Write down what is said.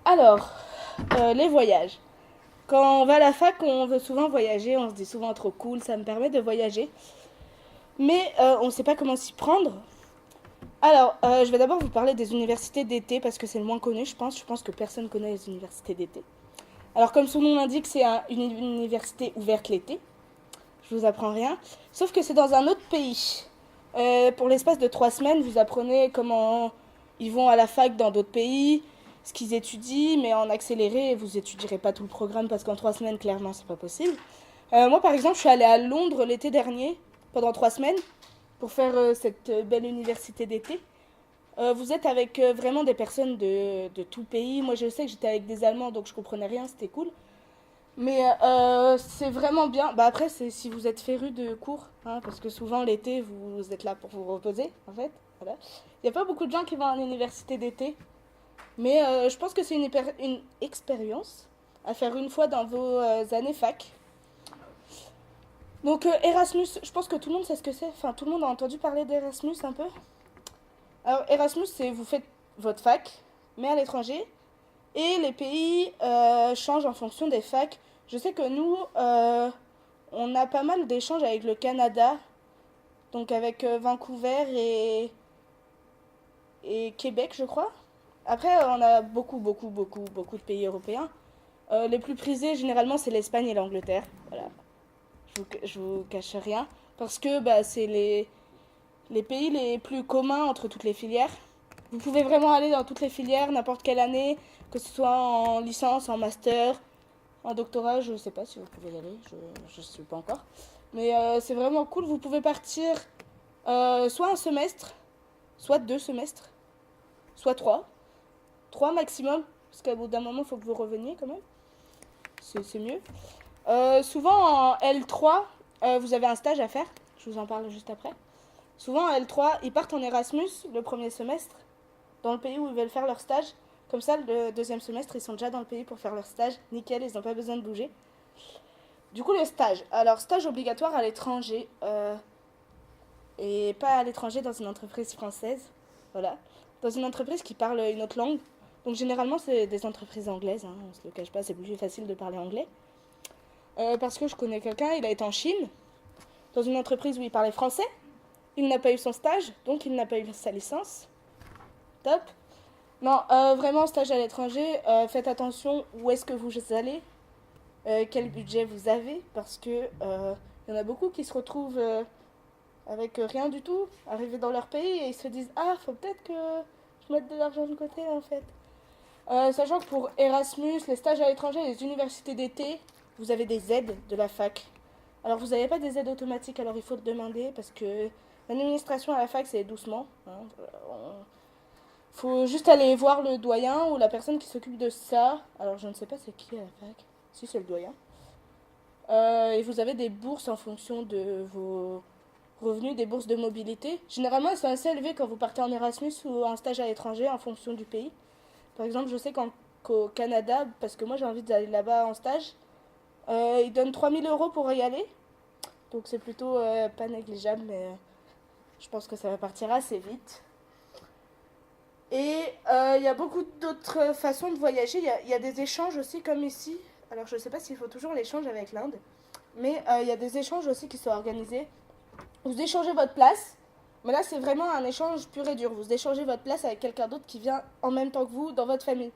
Alors, les voyages. Quand on va à la fac, on veut souvent voyager, on se dit souvent trop cool, ça me permet de voyager. Mais on ne sait pas comment s'y prendre. Alors, je vais d'abord vous parler des universités d'été parce que c'est le moins connu, je pense. Je pense que personne connaît les universités d'été. Alors, comme son nom l'indique, c'est une université ouverte l'été. Je vous apprends rien. Sauf que c'est dans un autre pays. Pour l'espace de 3 semaines, vous apprenez comment ils vont à la fac dans d'autres pays, ce qu'ils étudient, mais en accéléré, vous étudierez pas tout le programme parce qu'en 3 semaines, clairement, c'est pas possible. Moi, par exemple, je suis allée à Londres l'été dernier, pendant 3 semaines, pour faire cette belle université d'été. Vous êtes avec vraiment des personnes de tout pays. Moi, je sais que j'étais avec des Allemands, donc je comprenais rien, c'était cool. Mais c'est vraiment bien. Bah après, c'est si vous êtes féru de cours, hein, parce que souvent l'été, vous êtes là pour vous reposer, en fait. Voilà. Il n'y a pas beaucoup de gens qui vont à l'université d'été, mais je pense que c'est une expérience à faire une fois dans vos années fac. Donc Erasmus, je pense que tout le monde sait ce que c'est. Enfin, tout le monde a entendu parler d'Erasmus un peu. Alors Erasmus, c'est vous faites votre fac, mais à l'étranger, et les pays changent en fonction des facs. Je sais que nous, on a pas mal d'échanges avec le Canada, donc avec Vancouver et Québec, je crois. Après, on a beaucoup de pays européens. Les plus prisés, généralement, c'est l'Espagne et l'Angleterre. Voilà, je vous cache rien. Parce que bah, c'est les pays les plus communs entre toutes les filières. Vous pouvez vraiment aller dans toutes les filières, n'importe quelle année, que ce soit en licence, en master, en doctorat, je ne sais pas si vous pouvez y aller, je ne sais pas encore. Mais c'est vraiment cool, vous pouvez partir soit un semestre, soit 2 semestres, soit trois. Trois maximum, parce qu'à bout d'un moment, il faut que vous reveniez quand même. C'est mieux. Souvent en L3, vous avez un stage à faire, je vous en parle juste après. Souvent en L3, ils partent en Erasmus le premier semestre, dans le pays où ils veulent faire leur stage. Comme ça, le deuxième semestre, ils sont déjà dans le pays pour faire leur stage. Nickel, ils n'ont pas besoin de bouger. Du coup, le stage. Alors, stage obligatoire à l'étranger. Et pas à l'étranger dans une entreprise française. Voilà. Dans une entreprise qui parle une autre langue. Donc, généralement, c'est des entreprises anglaises. Hein, on se le cache pas, c'est plus facile de parler anglais. Parce que je connais quelqu'un, il a été en Chine, dans une entreprise où il parlait français. Il n'a pas eu son stage, donc il n'a pas eu sa licence. Top. Non, vraiment, stage à l'étranger, faites attention où est-ce que vous allez, quel budget vous avez, parce que y en a beaucoup qui se retrouvent avec rien du tout, arrivés dans leur pays et ils se disent ah, faut peut-être que je mette de l'argent de côté en fait. Sachant que pour Erasmus, les stages à l'étranger, les universités d'été, vous avez des aides de la fac. Alors vous n'avez pas des aides automatiques, alors il faut demander parce que l'administration à la fac c'est doucement. Hein, faut juste aller voir le doyen ou la personne qui s'occupe de ça. Alors je ne sais pas c'est qui à la fac. Si c'est le doyen. Et vous avez des bourses en fonction de vos revenus, des bourses de mobilité. Généralement elles sont assez élevées quand vous partez en Erasmus ou en stage à l'étranger en fonction du pays. Par exemple je sais qu'au Canada, parce que moi j'ai envie d'aller là-bas en stage, ils donnent 3 000 € pour y aller. Donc c'est plutôt pas négligeable mais je pense que ça va partir assez vite. Et il y a beaucoup d'autres façons de voyager. Il y a des échanges aussi, comme ici. Alors, je ne sais pas s'il faut toujours l'échange avec l'Inde, mais il y a des échanges aussi qui sont organisés. Vous échangez votre place, mais là, c'est vraiment un échange pur et dur. Vous échangez votre place avec quelqu'un d'autre qui vient en même temps que vous dans votre famille.